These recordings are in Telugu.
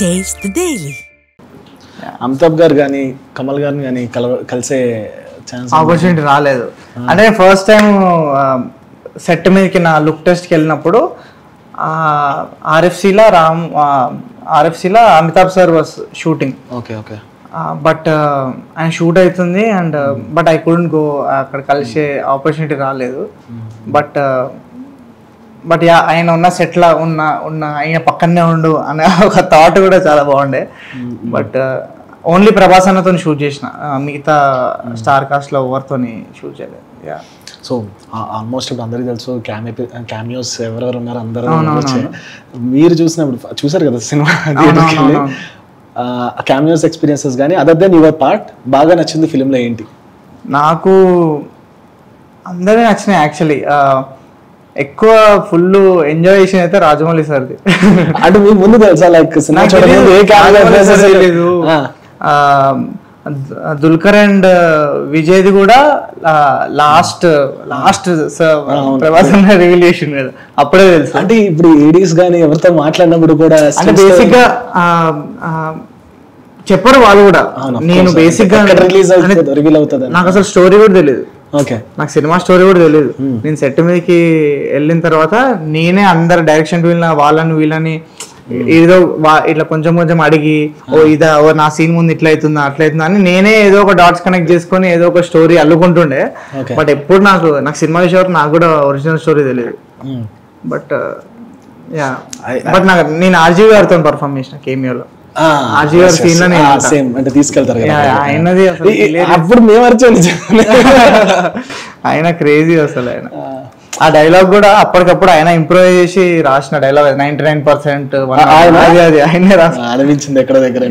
Taste the Daily. అమితాబ్ గారు కానీ కమల్ గారిని కానీ కలిసే ఛాన్స్ ఆపర్చునిటీ రాలేదు. అంటే ఫస్ట్ టైం సెట్ మీదకి నా లుక్ టెస్ట్కి వెళ్ళినప్పుడు ఆర్ఎఫ్సిలో Amitabh sir was shooting. Okay okay. But ఆయన షూట్ అవుతుంది and but I couldn't go, అక్కడ కలిసే ఆపర్చునిటీ రాలేదు. బట్ యా, ఆయన ఉన్న సెట్లో ఉన్న ఆయన పక్కనే ఉండు అనే ఒక థాట్ కూడా చాలా బాగుండే. బట్ ఓన్లీ ప్రభాస్ అన్నతో షూట్ చేసిన, మిగతా స్టార్ కాస్ట్లో ఎవరితో షూట్ చేయలేదు. యా. సో ఆల్మోస్ట్ ఇప్పుడు అందరికీ తెలుసు క్యామియోస్ ఎవరెవరు ఉన్నారు అందరూ. మీరు చూసారు కదా సినిమా క్యామియోస్ ఎక్స్పీరియన్సెస్ కానీ అదర్ దెన్ యువర్ పార్ట్ బాగా నచ్చింది ఫిలింలో ఏంటి? నాకు అందరే నచ్చినాయి యాక్చువల్లీ. ఎక్కువ ఫుల్ ఎంజాయ్ చేసిన అయితే రాజమౌళి సార్ది. అంటే మీకు ముందు తెలుసా లైక్ తెలీదు. దుల్కర్ అండ్ విజయ్ది కూడా లాస్ట్ ప్రభాస్ రివీల్ చేసింది కదా, అప్పుడే తెలుసు. అంటే ఇప్పుడు ఏడీస్ కానీ ఎవరితో మాట్లాడినప్పుడు కూడా అంటే బేసిక్ గా చెప్పరు వాళ్ళు కూడా. నేను బేసిక్ గా రివీల్ అవుతుంది, నాకు అసలు స్టోరీ కూడా తెలియదు. ఓకే, నాకు సినిమా స్టోరీ కూడా తెలియదు. నేను సెట్ మీదకి వెళ్ళిన తర్వాత నేనే అందరు డైరెక్షన్ వాళ్ళని వీళ్ళని ఏదో ఇట్లా కొంచెం కొంచెం అడిగి నా సీన్ ముందు ఇట్లా అవుతుందా అట్లా అవుతుందా అని నేనే ఏదో ఒక డాట్స్ కనెక్ట్ చేసుకొని ఏదో ఒక స్టోరీ అల్లుకుంటుండే. బట్ ఎప్పుడు నాకు సినిమా విషయం నాకు కూడా ఒరిజినల్ స్టోరీ తెలియదు. బట్ యా, బట్ నేను ఆర్జీవి గారితో పర్ఫార్మ్ చేసిన కేమియోలో. ఆర్జీవి గారి సీన్ లో అంటే తీసుకెళ్తారు ఆయనది అప్పుడు మేము ఆయన క్రేజీ అసలు. ఆయన ఆ డైలాగ్ కూడా అప్పటికప్పుడు ఆయన ఇంప్రూవ్ చేసి రాసిన డైలాగ్ 99% అది ఆయనే అనిపించింది ఎక్కడ దగ్గర.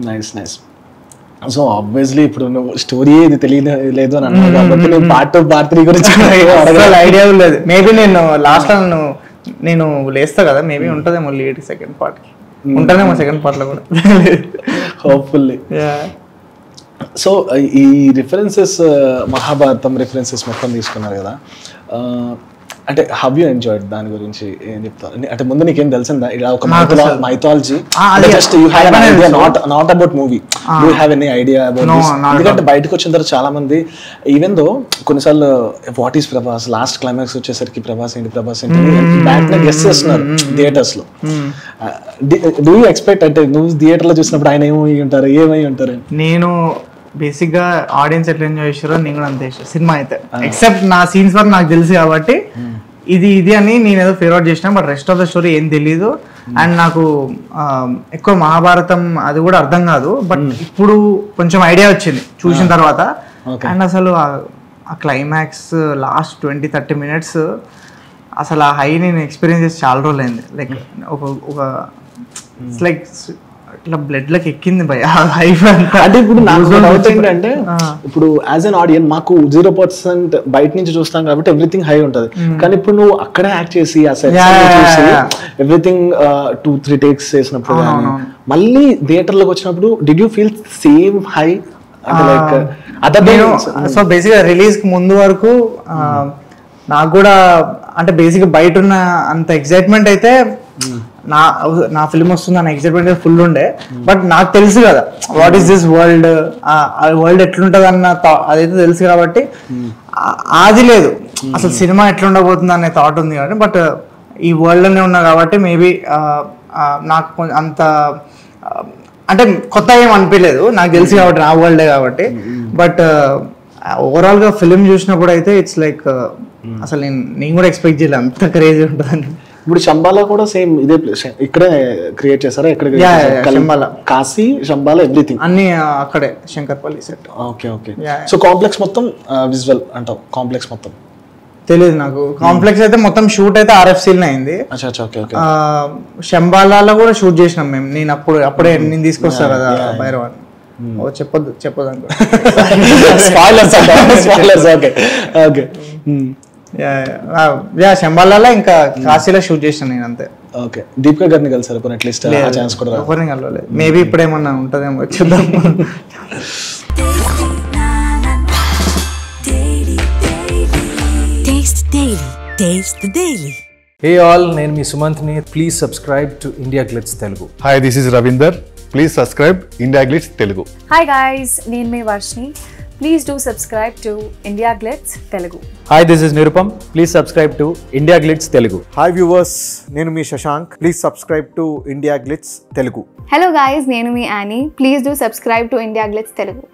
Nice nice. సో ఆబ్వియస్లీ ఇప్పుడు నువ్వు స్టోరీ ఇది తెలియలేదు అని అన్నావు కాబట్టి నేను పార్ట్ 2 పార్ట్ 3 గురించి ఐడియా లేదు. మేబీ నేను లాస్ట్ లో నేను లేస్తా కదా, మేబీ ఉంటదేమో లీడ్ సెకండ్ పార్ట్ కి, ఉంటదేమో సెకండ్ పార్ట్ లో కూడా హోప్ఫుల్లీ. సో ఈ రిఫరెన్సెస్ మహాభారతం రిఫరెన్సెస్ మొత్తం తీసుకున్నారు కదా, అంటే హౌ యూ ఎంజాయ్డ్ దాని గురించి ఏం చెప్తారు? అంటే ముందు నీకేం తెలిసిందా ఇలా ఒక mythology? Just you have an idea, not about movie, you have any idea about this? ఎందుకంటే బయటకు వచ్చిన తర్వాత చాలా మంది ఈవెన్ దో కొన్నిసార్లు what is Prabhas, last climax వచ్చేసరికి ప్రభాస్ ఏంటి బ్యాక్ గెస్ చేస్తున్నారు థియేటర్స్ లో. డూ యూ ఎక్స్పెక్ట్, అంటే నువ్వు థియేటర్ లో చూసినప్పుడు ఆయన ఏమై ఉంటారు? నేను బేసిక్ గా ఆడియన్స్ ఎట్లా ఎంజాయ్ చేసారో నేను కూడా అంతే చేసాను సినిమా అయితే, ఎక్సెప్ట్ నా సీన్స్ వరకు నాకు తెలుసు కాబట్టి ఇది అని నేను ఏదో ఫిగర్ అవుట్ చేసిన. But rest of the story ఏం తెలీదు. అండ్ నాకు ఎక్కువ మహాభారతం అది కూడా అర్థం కాదు. బట్ ఇప్పుడు కొంచెం ఐడియా వచ్చింది చూసిన తర్వాత. అండ్ అసలు ఆ క్లైమాక్స్ లాస్ట్ 20-30 minutes అసలు ఆ హై నేను ఎక్స్పీరియన్స్ చేసి చాలా రోజులు అయింది. లైక్ ఒక లైక్ ఇట్లా బ్లడ్ లకి ఎక్కింది భయ హైఫ్ అంతా. అంటే ఇప్పుడు నాకు డౌట్ ఏంటంటే, ఇప్పుడు యాజ్ అన్ ఆడియన్స్ మాకు 0% బయట నుంచి చూస్తాం కాబట్టి ఎవ్రీథింగ్ హై ఉంటుంది. కానీ ఇప్పుడు నువ్వు అక్కడే యాక్ట్ చేసి ఆ సెట్ చూసి ఎవ్రీథింగ్ 2-3 takes చేసినప్పుడు మళ్ళీ థియేటర్ లోకి వచ్చినప్పుడు did you feel same high? So basic గా రిలీజ్ కి ముందు వరకు నాకు కూడా అంటే బేసిక్ బయట ఉన్న అంత ఎక్సైట్మెంట్ అయితే నా ఫిల్మ్ వస్తుంది అన్న ఎక్సైట్మెంట్ ఫుల్ ఉండే. బట్ నాకు తెలుసు కదా what is this world, world ఎట్లుంటది అన్న అదైతే తెలుసు కాబట్టి అది లేదు. అసలు సినిమా ఎట్లుండబోతుంది అనే థాట్ ఉంది కాబట్టి. బట్ ఈ వరల్డ్ లోనే ఉన్నా కాబట్టి మేబీ నాకు అంత అంటే కొత్త ఏం అనిపించలేదు, నాకు తెలుసు కాబట్టి నా వరల్డే కాబట్టి. బట్ ఓవరాల్ గా ఫిలిం చూసినప్పుడు అయితే ఇట్స్ లైక్ అసలు నేను కూడా ఎక్స్పెక్ట్ చేయలేదు అంత క్రేజీ ఉంటుందని. ఇప్పుడు శంబాలా కూడా సేమ్ ఇదే ప్లేస్, ఇక్కడే క్రియేట్ చేస్తారా? ఎక్కడ? కాశీ, శంబాలా, ఎవ్రీథింగ్ అన్ని అక్కడే Shankarpally set. Okay okay. So complex మొత్తం విజువల్ అంటావు? కాంప్లెక్స్ మొత్తం తెలియదు నాకు. కాంప్లెక్స్ అయితే మొత్తం షూట్ అయితే ఆర్ఎఫ్సీలోనే అయింది. శంబాలాలో కూడా షూట్ చేసినాం మేము. నేను అప్పుడే నేను తీసుకొస్తా కదా భైరవాన్ని. చెప్పొద్దు అనుకో. శంబాలాలో ఇంకా కాశీలో షూట్ చేసిన నేను అంతే. ఓకే. దీపికా గారిని కలిసారు అట్లీస్ట్? ఎవరిని కలవలేదు. మేబీ ఇప్పుడేమన్నా ఉంటుందేమో చూద్దాం. Taste the Daily. Hey all, నేను మీ సుమంత్ని. Please subscribe to India Glitz Telugu. Hi, this is Ravinder. Please subscribe India Glitz Telugu. Hi guys, నేను మీ Varshini. Please do subscribe to India Glitz Telugu. Hi, this is Nirupam. Please subscribe to India Glitz Telugu. Hi viewers, నేను మీ Shashank. Please subscribe to India Glitz Telugu. Hello guys, నేను మీ Annie. Please do subscribe to India Glitz Telugu.